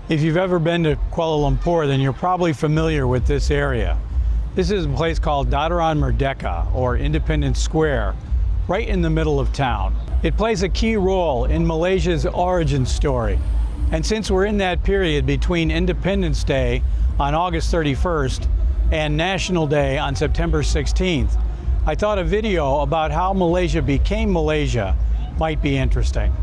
If you've ever been to Kuala Lumpur, then you're probably familiar with this area. This is a place called Dataran Merdeka, or Independence Square, right in the middle of town. It plays a key role in Malaysia's origin story. And since we're in that period between Independence Day on August 31st and National Day on September 16th, I thought a video about how Malaysia became Malaysia might be interesting.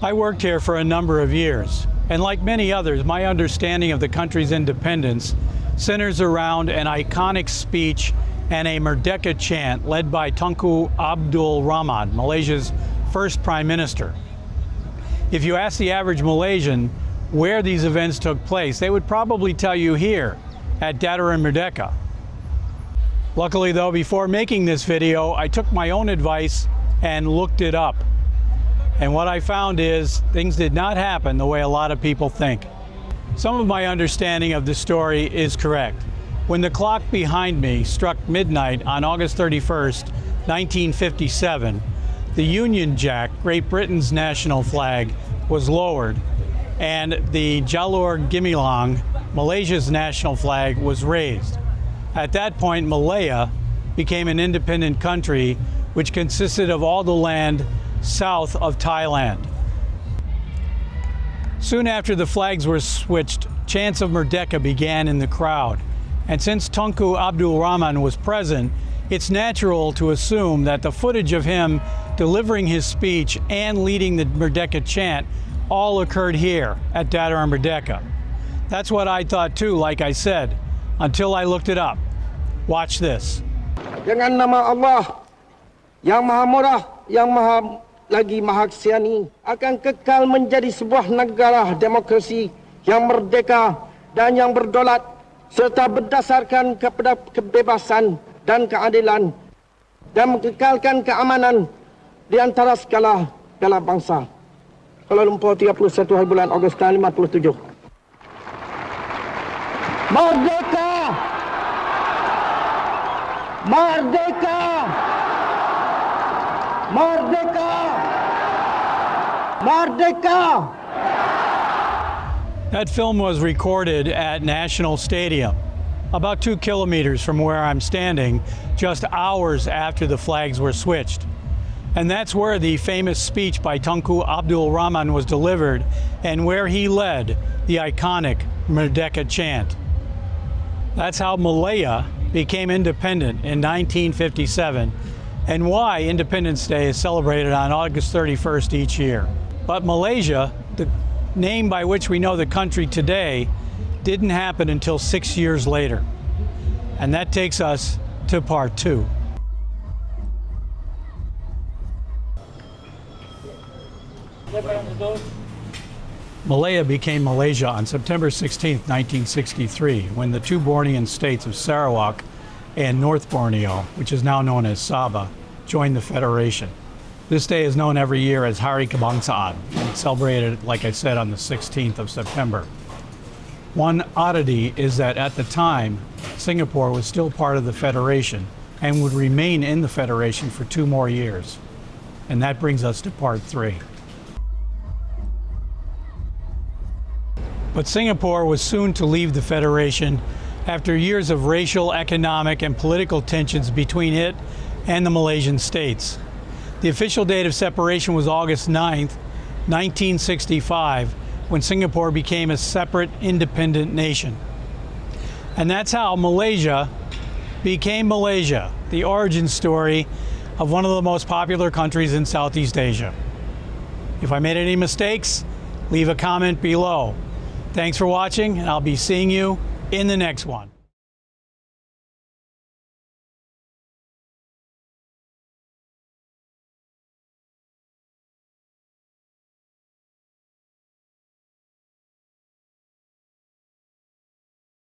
I worked here for a number of years, and like many others, my understanding of the country's independence centers around an iconic speech and a merdeka chant led by Tunku Abdul Rahman, Malaysia's first prime minister. If you ask the average Malaysian where these events took place, they would probably tell you here at Dataran Merdeka. Luckily though, before making this video, I took my own advice and looked it up. And what I found is things did not happen the way a lot of people think. Some of my understanding of the story is correct. When the clock behind me struck midnight on August 31st, 1957, the Union Jack, Great Britain's national flag, was lowered, and the Jalur Gemilang, Malaysia's national flag, was raised. At that point, Malaya became an independent country which consisted of all the land south of Thailand. Soon after the flags were switched, chants of Merdeka began in the crowd. And since Tunku Abdul Rahman was present, it's natural to assume that the footage of him delivering his speech and leading the Merdeka chant all occurred here at Dataran Merdeka. That's what I thought too, like I said, until I looked it up. Watch this. Dengan nama Allah yang Maha Murah, yang Maha lagi Maha Kasiani, akan kekal menjadi sebuah negara demokrasi yang merdeka dan yang berdaulat serta berdasarkan kepada kebebasan dan keadilan dan mengekalkan keamanan di antara segala bangsa. Kuala Lumpur, 31 hari bulan Ogos tahun 57. Merdeka! Merdeka! Merdeka! Merdeka! That film was recorded at National Stadium, about 2 kilometers from where I'm standing, just hours after the flags were switched. And that's where the famous speech by Tunku Abdul Rahman was delivered and where he led the iconic Merdeka chant. That's how Malaya became independent in 1957 and why Independence Day is celebrated on August 31st each year. But Malaysia, the name by which we know the country today, didn't happen until 6 years later. And that takes us to part 2. Malaya became Malaysia on September 16, 1963, when the two Bornean states of Sarawak and North Borneo, which is now known as Sabah, joined the Federation. This day is known every year as Hari Kebangsaan, and it's celebrated, like I said, on the 16th of September. One oddity is that at the time, Singapore was still part of the Federation and would remain in the Federation for 2 more years. And that brings us to part 3. But Singapore was soon to leave the Federation after years of racial, economic, and political tensions between it and the Malaysian states. The official date of separation was August 9th, 1965, when Singapore became a separate, independent nation. And that's how Malaysia became Malaysia, the origin story of one of the most popular countries in Southeast Asia. If I made any mistakes, leave a comment below. Thanks for watching, and I'll be seeing you in the next one.